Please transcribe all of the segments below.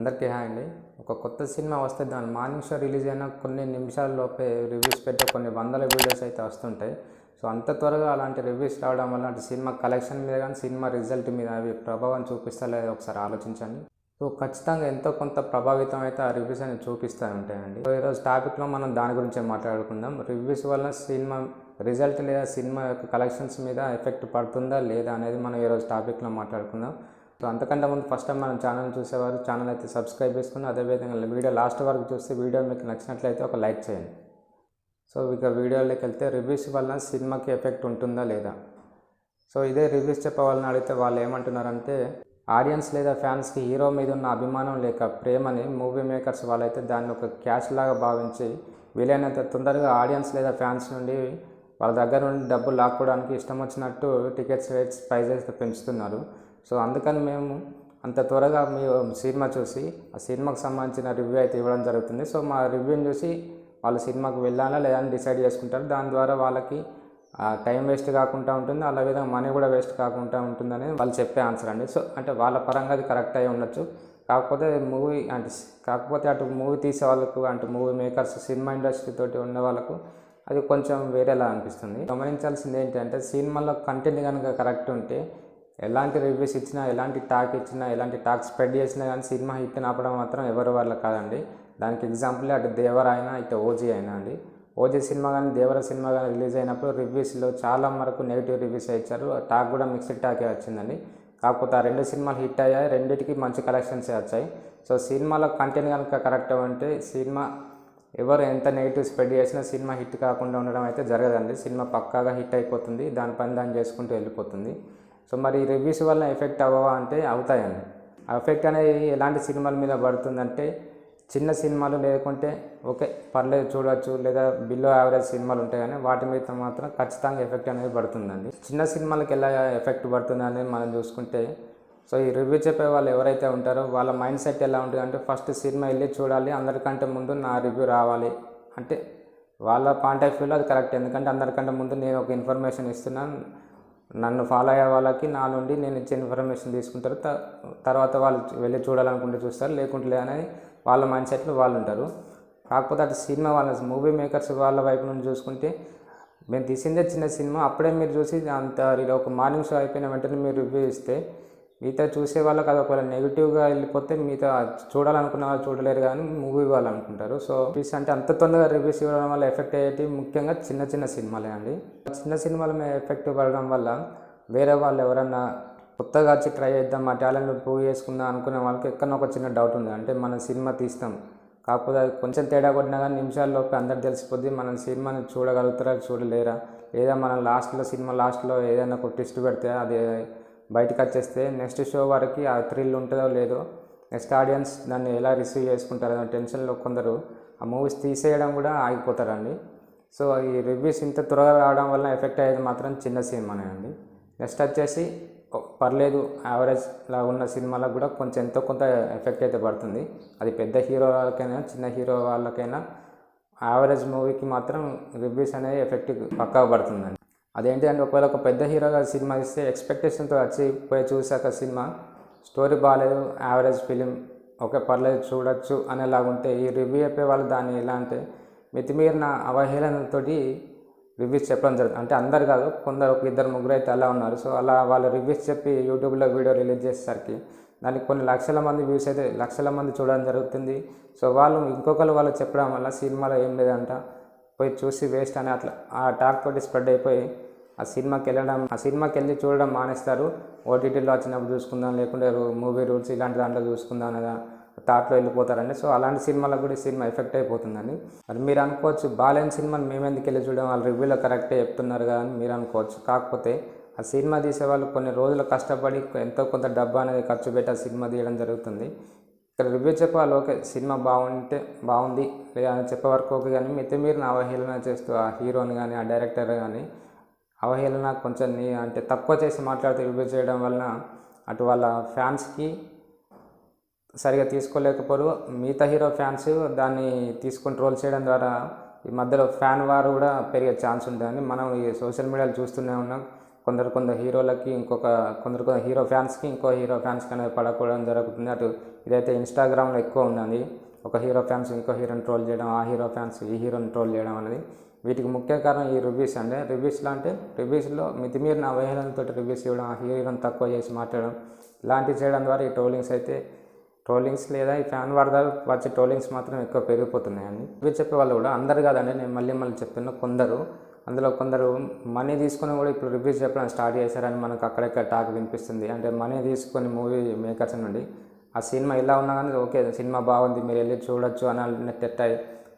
అందరికీ హాయ్ అండి. ఒక కొత్త సినిమా వస్తే దాని మార్నింగ్ షో రిలీజ్ అయిన కొన్ని నిమిషాల్లోపే రివ్యూస్ పెట్టే కొన్ని వందల వీడియోస్ అయితే వస్తుంటాయి. సో అంత త్వరగా అలాంటి రివ్యూస్ రావడం వల్ల అటు సినిమా కలెక్షన్ మీద కానీ సినిమా రిజల్ట్ మీద అవి ప్రభావం చూపిస్తలేదో ఒకసారి ఆలోచించండి. సో ఖచ్చితంగా ఎంతో కొంత ప్రభావితం అయితే ఆ రివ్యూస్ అనేది చూపిస్తూ ఉంటాయండి. సో ఈరోజు టాపిక్లో మనం దాని గురించే మాట్లాడుకుందాం. రివ్యూస్ వల్ల సినిమా రిజల్ట్ లేదా సినిమా యొక్క కలెక్షన్స్ మీద ఎఫెక్ట్ పడుతుందా లేదా అనేది మనం ఈరోజు టాపిక్లో మాట్లాడుకుందాం. సో అంతకంటే ముందు ఫస్ట్ టైం మన ఛానల్ చూసేవారు ఛానల్ అయితే సబ్స్క్రైబ్ చేసుకుని అదేవిధంగా వీడియో లాస్ట్ వరకు చూస్తే వీడియో మీకు నచ్చినట్లయితే ఒక లైక్ చేయండి. సో ఇక వీడియోలోకి వెళ్తే రివ్యూస్ వల్ల సినిమాకి ఎఫెక్ట్ ఉంటుందా లేదా. సో ఇదే రివ్యూస్ చెప్పే వాళ్ళని అడిగితే వాళ్ళు ఏమంటున్నారంటే ఆడియన్స్ లేదా ఫ్యాన్స్కి హీరో మీద ఉన్న అభిమానం లేక ప్రేమని మూవీ మేకర్స్ వాళ్ళైతే దాన్ని ఒక క్యాష్ లాగా భావించి వీలైనంత తొందరగా ఆడియన్స్ లేదా ఫ్యాన్స్ నుండి వాళ్ళ దగ్గర నుండి డబ్బులు లాక్కోవడానికి ఇష్టం వచ్చినట్టు టికెట్స్ రేట్స్ ప్రైజెస్ పెంచుతున్నారు. సో అందుకని మేము అంత త్వరగా మీ సినిమా చూసి ఆ సినిమాకి సంబంధించిన రివ్యూ అయితే ఇవ్వడం జరుగుతుంది. సో మా రివ్యూని చూసి వాళ్ళు సినిమాకి వెళ్ళాలా లేదా అని డిసైడ్ చేసుకుంటారు. దాని ద్వారా వాళ్ళకి టైం వేస్ట్ కాకుండా ఉంటుంది, అలా విధంగా మనీ కూడా వేస్ట్ కాకుండా ఉంటుందని వాళ్ళు చెప్పే ఆన్సర్ అండి. సో అంటే వాళ్ళ పరంగా అది కరెక్ట్ అయి ఉండొచ్చు. కాకపోతే అటు మూవీ తీసే వాళ్ళకు అటు మూవీ మేకర్స్ సినిమా ఇండస్ట్రీ తోటి ఉన్న వాళ్ళకు అది కొంచెం వేరేలా అనిపిస్తుంది. గమనించాల్సింది ఏంటంటే సినిమాలో కంటెంట్ కనుక కరెక్ట్ ఉంటే ఎలాంటి రివ్యూస్ ఇచ్చినా ఎలాంటి టాక్ ఇచ్చినా ఎలాంటి టాక్ స్ప్రెడ్ చేసినా కానీ సినిమా హిట్ ఆపడం మాత్రం ఎవరి వల్ల కాదండి. దానికి ఎగ్జాంపుల్ అటు దేవర అయినా ఇటు ఓజీ అయినా అండి. ఓజీ సినిమా కానీ దేవర సినిమా కానీ రిలీజ్ అయినప్పుడు రివ్యూస్లో చాలా వరకు నెగిటివ్ రివ్యూస్ ఇచ్చారు. టాక్ కూడా మిక్స్డ్ టాకే వచ్చిందండి. కాకపోతే ఆ రెండు సినిమాలు హిట్ అయ్యాయి, రెండింటికి మంచి కలెక్షన్సే వచ్చాయి. సో సినిమాలో కంటెంట్ కనుక కరెక్ట్ అంటే సినిమా ఎవరు ఎంత నెగిటివ్ స్ప్రెడ్ చేసినా సినిమా హిట్ కాకుండా ఉండడం అయితే జరగదండి. సినిమా పక్కాగా హిట్ అయిపోతుంది, దాని పని దాన్ని చేసుకుంటూ వెళ్ళిపోతుంది. సో మరి రివ్యూస్ వల్ల ఎఫెక్ట్ అవ్వవా అంటే అవుతాయండి. ఆ ఎఫెక్ట్ అనేది ఎలాంటి సినిమాల మీద పడుతుందంటే చిన్న సినిమాలు లేకుంటే ఓకే పర్లేదు చూడవచ్చు, లేదా బిలో యావరేజ్ సినిమాలు ఉంటాయి కానీ వాటి మీద మాత్రం ఖచ్చితంగా ఎఫెక్ట్ అనేది పడుతుందండి. చిన్న సినిమాలకు ఎలా ఎఫెక్ట్ పడుతుంది అనేది మనం చూసుకుంటే సో ఈ రివ్యూ చెప్పే వాళ్ళు ఎవరైతే ఉంటారో వాళ్ళ మైండ్ సెట్ ఎలా ఉంటుంది అంటే ఫస్ట్ సినిమా వెళ్ళి చూడాలి, అందరికంటే ముందు నా రివ్యూ రావాలి అంటే వాళ్ళ పాయింట్ ఆఫ్ వ్యూలో అది కరెక్ట్. ఎందుకంటే అందరికంటే ముందు నేను ఒక ఇన్ఫర్మేషన్ ఇస్తున్నాను, నన్ను ఫాలో అయ్యే వాళ్ళకి నా నుండి నేను ఇచ్చే ఇన్ఫర్మేషన్ తీసుకుంటారు, తర్వాత వాళ్ళు వెళ్ళి చూడాలనుకుంటే చూస్తారు, లేకుంటే అనేది వాళ్ళ మైండ్ సెట్లో వాళ్ళు ఉంటారు. కాకపోతే అటు సినిమా వాళ్ళ మూవీ మేకర్స్ వాళ్ళ వైపు నుండి చూసుకుంటే మేము తీసిందే చిన్న సినిమా, అప్పుడే మీరు చూసి అంత ఒక మార్నింగ్ షో అయిపోయిన వెంటనే మీరు రివ్యూ ఇస్తే మిగతా చూసే వాళ్ళకి అది ఒకవేళ నెగిటివ్గా వెళ్ళిపోతే మిగతా చూడాలనుకున్న వాళ్ళు చూడలేరు కానీ మూవీ వాళ్ళు అనుకుంటారు. సో రివ్యూస్ అంటే అంత తొందరగా రివ్యూస్ ఇవ్వడం వల్ల ఎఫెక్ట్ అయ్యేటి ముఖ్యంగా చిన్న సినిమాలే అండి. చిన్న సినిమాల మీద ఎఫెక్ట్ పడడం వల్ల వేరే వాళ్ళు ఎవరన్నా కొత్తగా వచ్చి ట్రై చేద్దాం మా టాలెంట్ ప్రూవ్ చేసుకుందాం అనుకునే వాళ్ళకి ఎక్కడో ఒక చిన్న డౌట్ ఉంది. అంటే మనం సినిమా తీస్తాం, కాకపోతే అది కొంచెం తేడా కొట్టినా కానీ నిమిషాల్లోపు అందరికి తెలిసిపోద్ది మనం సినిమాని చూడగలుగుతారా చూడలేరా, లేదా మనం సినిమా లాస్ట్లో ఏదైనా ఒక ట్విస్ట్ పెడితే అది బయటకు వచ్చేస్తే నెక్స్ట్ షో వరకు ఆ థ్రిల్ ఉంటుందో లేదో, నెక్స్ట్ ఆడియన్స్ దాన్ని ఎలా రిసీవ్ చేసుకుంటారో టెన్షన్లో కొందరు ఆ మూవీస్ తీసేయడం కూడా ఆగిపోతారండి. సో ఈ రివ్యూస్ ఇంత త్వరగా రావడం వల్ల ఎఫెక్ట్ అయ్యేది మాత్రం చిన్న సినిమానే అండి. నెక్స్ట్ వచ్చేసి పర్లేదు యావరేజ్ లా ఉన్న సినిమాలకు కూడా కొంచెం ఎంతో కొంత ఎఫెక్ట్ అయితే పడుతుంది. అది పెద్ద హీరో వాళ్ళకైనా చిన్న హీరో వాళ్ళకైనా యావరేజ్ మూవీకి మాత్రం రివ్యూస్ అనేది ఎఫెక్ట్ పక్కా పడుతుందండి. అదేంటి అంటే ఒకవేళ ఒక పెద్ద హీరోగా సినిమా ఇస్తే ఎక్స్పెక్టేషన్తో వచ్చి పోయి చూసాక సినిమా స్టోరీ బాగాలేదు, యావరేజ్ ఫిలిం, ఓకే పర్లేదు చూడొచ్చు అనేలాగుంటే ఈ రివ్యూ చెప్పే వాళ్ళు దాన్ని ఎలా అంటే మితిమీరిన అవహేళనతోటి రివ్యూస్ చెప్పడం జరుగుతుంది. అంటే అందరు కాదు, కొందరు ఒక ఇద్దరు ముగ్గురు అయితే అలా ఉన్నారు. సో అలా వాళ్ళు రివ్యూస్ చెప్పి యూట్యూబ్లో వీడియో రిలీజ్ చేసేసరికి దానికి కొన్ని లక్షల మంది వ్యూస్ అయితే లక్షల మంది చూడడం జరుగుతుంది. సో వాళ్ళు చెప్పడం వల్ల సినిమాలో ఏం లేదంట పోయి చూసి వేస్ట్ అని అట్లా ఆ టాక్ తోటి స్ప్రెడ్ అయిపోయి ఆ సినిమాకి వెళ్ళి చూడడం మానేస్తారు. ఓటీటీలో వచ్చినప్పుడు చూసుకుందాం, లేకుంటే మూవీ రూల్స్ ఇలాంటి దాంట్లో చూసుకుందాం అనేది థాట్లో వెళ్ళిపోతారండి. సో అలాంటి సినిమాలకు కూడా సినిమా ఎఫెక్ట్ అయిపోతుందండి. మరి మీరు అనుకోవచ్చు బాలేని సినిమాని మేమెందుకు వెళ్ళి చూడడం, వాళ్ళు రివ్యూలో కరెక్టే చెప్తున్నారు కదా అని మీరు అనుకోవచ్చు. కాకపోతే ఆ సినిమా తీసేవాళ్ళు కొన్ని రోజులు కష్టపడి ఎంతో కొంత డబ్బు అనేది ఖర్చు పెట్టి ఆ సినిమా తీయడం జరుగుతుంది. ఇక్కడ రివ్యూ చెప్పాలి ఓకే సినిమా బాగుంది లేదా అని చెప్పే వరకు ఓకే, కానీ మితిమీరిన అవహేళన చేస్తూ ఆ హీరోని కానీ ఆ డైరెక్టర్ కానీ అవహేళన కొంచెం అంటే తక్కువ చేసి మాట్లాడుతూ రివ్యూ చేయడం వలన అటు వాళ్ళ ఫ్యాన్స్కి సరిగా తీసుకోలేకపోరు, మిగతా హీరో ఫ్యాన్స్ దాన్ని తీసుకొని ట్రోల్ చేయడం ద్వారా ఈ మధ్యలో ఫ్యాన్ వార్ కూడా పెరిగే ఛాన్స్ ఉంటుందని మనం ఈ సోషల్ మీడియాలో చూస్తూనే ఉన్నాం. కొందరు హీరోలకి కొందరు హీరో ఫ్యాన్స్కి ఇంకో హీరో ఫ్యాన్స్కి అనేది పడకపోవడం జరుగుతుంది. అటు ఇదైతే ఇన్స్టాగ్రామ్లో ఎక్కువ ఉందండి. ఒక హీరో ఫ్యాన్స్ ఇంకో హీరోని ట్రోల్ చేయడం, ఆ హీరో ఫ్యాన్స్ ఈ హీరోని ట్రోల్ చేయడం అనేది. వీటికి ముఖ్య కారణం ఈ రివ్యూస్ అండి. రివ్యూస్లో మితిమీరిన అవహేళనతో రివ్యూస్ ఇవ్వడం, ఆ హీరోని తక్కువ చేసి మాట్లాడడం, ఇలాంటివి చేయడం ద్వారా ఈ ట్రోలింగ్స్ లేదా ఈ ఫ్యాన్ వార్ ద్వారా వచ్చే ట్రోలింగ్స్ మాత్రం ఎక్కువ పెరిగిపోతున్నాయండి. రివ్యూ చెప్పే వాళ్ళు కూడా అందరు కాదండి, నేను మళ్ళీ చెప్తున్నా, కొందరు మనీ తీసుకొని కూడా ఇప్పుడు రివ్యూస్ చెప్పడం స్టార్ట్ చేశారని మనకు అక్కడెక్కడ టాక్ వినిపిస్తుంది. అంటే మనీ తీసుకొని మూవీ మేకర్స్ నుండి ఆ సినిమా ఇలా ఉన్నా కానీ ఓకే సినిమా బాగుంది మీరు వెళ్ళి చూడొచ్చు అని అన్నట్టు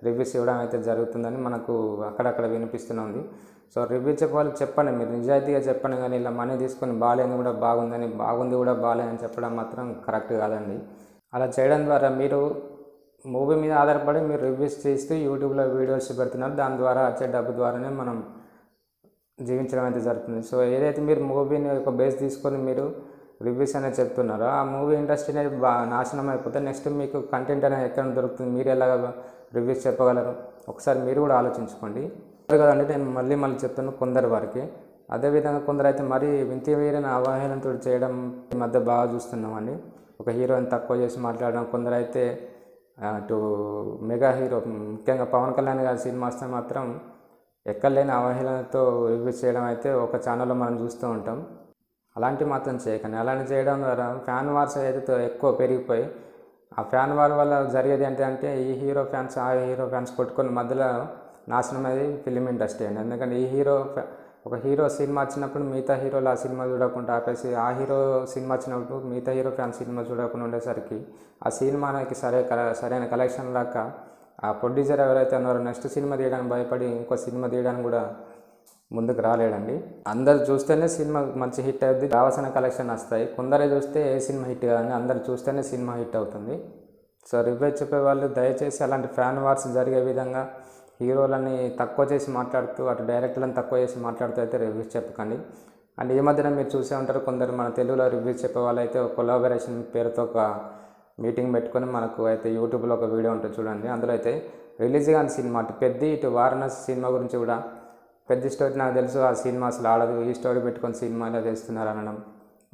రివ్యూస్ ఇవ్వడం అయితే జరుగుతుందని మనకు అక్కడక్కడ వినిపిస్తుంది. సో రివ్యూ చెప్పాలి చెప్పండి, మీరు నిజాయితీగా చెప్పండి, కానీ ఇలా మనీ తీసుకొని బాగాలేని కూడా బాగుంది కూడా బాగాలేదని చెప్పడం మాత్రం కరెక్ట్ కాదండి. అలా చేయడం ద్వారా మీరు మూవీ మీద ఆధారపడి మీరు రివ్యూస్ చేస్తూ యూట్యూబ్లో వీడియోస్ పెడుతున్నారు, దాని ద్వారా వచ్చే డబ్బు ద్వారానే మనం జీవించడం అయితే జరుగుతుంది. సో ఏదైతే మీరు మూవీని ఒక బేస్ తీసుకొని మీరు రివ్యూస్ అనేది చెప్తున్నారో ఆ మూవీ ఇండస్ట్రీ అనేది నాశనం అయిపోతే నెక్స్ట్ మీకు కంటెంట్ అనేది ఎక్కడ దొరుకుతుంది, మీరు ఎలాగ రివ్యూస్ చెప్పగలరు? ఒకసారి మీరు కూడా ఆలోచించుకోండి. కదండి నేను మళ్ళీ చెప్తున్నాను కొందరు వారికి. అదేవిధంగా కొందరు అయితే మరీ వింతవేరైన అవహేళనతో చేయడం ఈ మధ్య బాగా చూస్తున్నామండి. ఒక హీరోని తక్కువ చేసి మాట్లాడడం, కొందరు అయితే అటు మెగా హీరో ముఖ్యంగా పవన్ కళ్యాణ్ గారి సినిమా వస్తే మాత్రం ఎక్కడలేని అవహేళనతో రివ్యూస్ చేయడం అయితే ఒక ఛానల్లో మనం చూస్తూ ఉంటాం. అలాంటివి మాత్రం చేయకండి. అలాంటి చేయడం ద్వారా ఫ్యాన్ వార్స్ అయితే ఎక్కువ పెరిగిపోయి ఆ ఫ్యాన్ వార్ వల్ల జరిగేది ఏంటంటే ఈ హీరో ఫ్యాన్స్ ఆ హీరో ఫ్యాన్స్ కొట్టుకొని మధ్యలో నాశనం అనేది ఫిలిం ఇండస్ట్రీ అండి. ఎందుకంటే ఒక హీరో సినిమా వచ్చినప్పుడు మిగతా హీరోలు ఆ సినిమా చూడకుండా ఆపేసి, ఆ హీరో సినిమా వచ్చినప్పుడు మిగతా హీరో ఫ్యాన్స్ సినిమా చూడకుండా ఉండేసరికి ఆ సినిమాకి సరైన కలెక్షన్ రాక ఆ ప్రొడ్యూసర్ ఎవరైతే ఉన్నారో నెక్స్ట్ సినిమా తీయడానికి భయపడి ఇంకో సినిమా తీయడానికి కూడా ముందుకు రాలేడండి. అందరు చూస్తేనే సినిమా మంచి హిట్ అవుతుంది, కావాల్సిన కలెక్షన్ వస్తాయి. కొందరే చూస్తే ఏ సినిమా హిట్ కాదండి, అందరు చూస్తేనే సినిమా హిట్ అవుతుంది. సో రివ్యూ చెప్పే వాళ్ళు దయచేసి అలాంటి ఫ్యాన్ వార్స్ జరిగే విధంగా హీరోలని తక్కువ చేసి మాట్లాడుతూ అటు డైరెక్టర్లను తక్కువ చేసి మాట్లాడుతూ అయితే రివ్యూస్ చెప్పకండి. అండ్ ఈ మధ్యన మీరు చూసే ఉంటారు, కొందరు మన తెలుగులో రివ్యూస్ చెప్పే వాళ్ళు అయితే ఒక కొలాబరేషన్ పేరుతో ఒక మీటింగ్ పెట్టుకొని మనకు అయితే యూట్యూబ్లో ఒక వీడియో ఉంటుంది చూడండి. అందులో అయితే రిలీజ్ కాని సినిమా అటు పెద్ద ఇటు వారణాసి సినిమా గురించి కూడా పెద్ద స్టోరీ నాకు తెలుసు ఆ సినిమా అసలు ఆడదు, ఈ స్టోరీ పెట్టుకొని సినిమా ఇలా చేస్తున్నారు అనడం.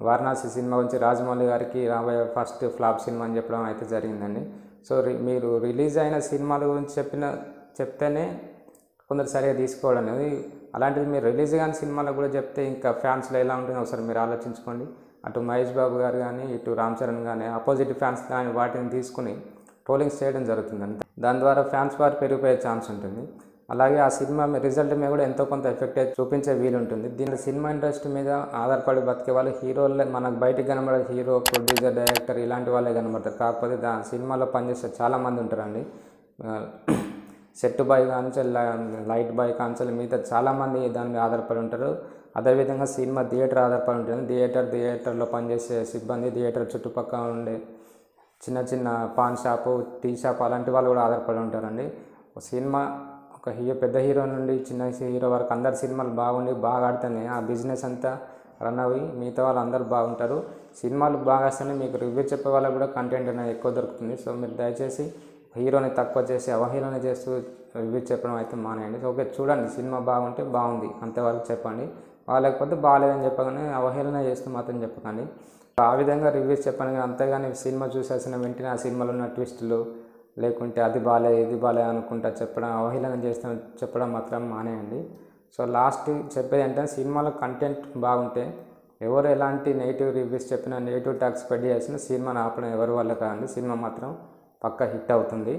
వారణాసి సినిమా గురించి రాజమౌళి గారికి రాబోయే ఫస్ట్ ఫ్లాప్ సినిమా అని చెప్పడం అయితే జరిగిందండి. సో మీరు రిలీజ్ అయిన సినిమాల గురించి చెప్తేనే కొందరు సరిగా తీసుకోవడం అనేది. అలాంటిది మీరు రిలీజ్ కాని సినిమాలకు కూడా చెప్తే ఇంకా ఫ్యాన్స్లో ఎలా ఉంటుందో ఒకసారి మీరు ఆలోచించుకోండి. అటు మహేష్ బాబు గారు కానీ ఇటు రామ్ చరణ్ కానీ ఆపోజిట్ ఫ్యాన్స్ కానీ వాటిని తీసుకుని ట్రోలింగ్స్ చేయడం జరుగుతుందండి. దాని ద్వారా ఫ్యాన్స్ వారు పెరిగిపోయే ఛాన్స్ ఉంటుంది. అలాగే ఆ సినిమా రిజల్ట్ మీద కూడా ఎంతో కొంత ఎఫెక్ట్ అయితే చూపించే వీలుంటుంది. దీని సినిమా ఇండస్ట్రీ మీద ఆధారపడి బతికే వాళ్ళు హీరోలే మనకు బయటికి కనబడే హీరో, ప్రొడ్యూసర్, డైరెక్టర్ ఇలాంటి వాళ్ళే కనబడతారు. కాకపోతే సినిమాలో పనిచేసే చాలామంది ఉంటారండి. సెట్ బాయ్ కాంచె లైట్ బాయ్ కాంచె మిగతా చాలామంది దాని మీద ఆధారపడి ఉంటారు. అదేవిధంగా సినిమా థియేటర్ ఆధారపడి ఉంటుంది. థియేటర్లో పనిచేసే సిబ్బంది, థియేటర్ చుట్టుపక్కల ఉండే చిన్న పాన్ షాపు, టీ షాప్ అలాంటి వాళ్ళు కూడా ఆధారపడి ఉంటారండి. సినిమా ఒక పెద్ద హీరో నుండి చిన్న హీరో వరకు అందరు సినిమాలు బాగుండి బాగా ఆడితేనే ఆ బిజినెస్ అంతా రన్ అయ్యి మిగతా వాళ్ళు అందరూ బాగుంటారు. సినిమాలు బాగా వస్తేనే మీకు రివ్యూ చెప్పే వాళ్ళకు కూడా కంటెంట్ అనేది ఎక్కువ దొరుకుతుంది. సో మీరు దయచేసి హీరోని తక్కువ చేసి అవహేళన చేస్తూ రివ్యూ చెప్పడం అయితే మానేయండి. ఓకే చూడండి, సినిమా బాగుంటే బాగుంది అంతవరకు చెప్పండి, లేకపోతే బాగాలేదని చెప్పగానే అవహేళన చేస్తూ మాత్రం చెప్పకండి. ఆ విధంగా రివ్యూస్ చెప్పండి, అంతేగాని సినిమా చూసేసిన వెంటనే ఆ సినిమాలో ఉన్న ట్విస్టులు లేకుంటే అది బాలే ఇది బాలే అనుకుంటా చెప్పడం, అవహేళన చెప్పడం మాత్రం మానేయండి. సో లాస్ట్ చెప్పేది ఏంటంటే సినిమాలో కంటెంట్ బాగుంటే ఎవరు ఎలాంటి నెగిటివ్ రివ్యూస్ చెప్పినా, నెగిటివ్ టాక్స్ స్ప్రెడ్ చేసినా సినిమాని ఆపడం ఎవరి వల్ల కాదండి. సినిమా మాత్రం పక్కా హిట్ అవుతుంది.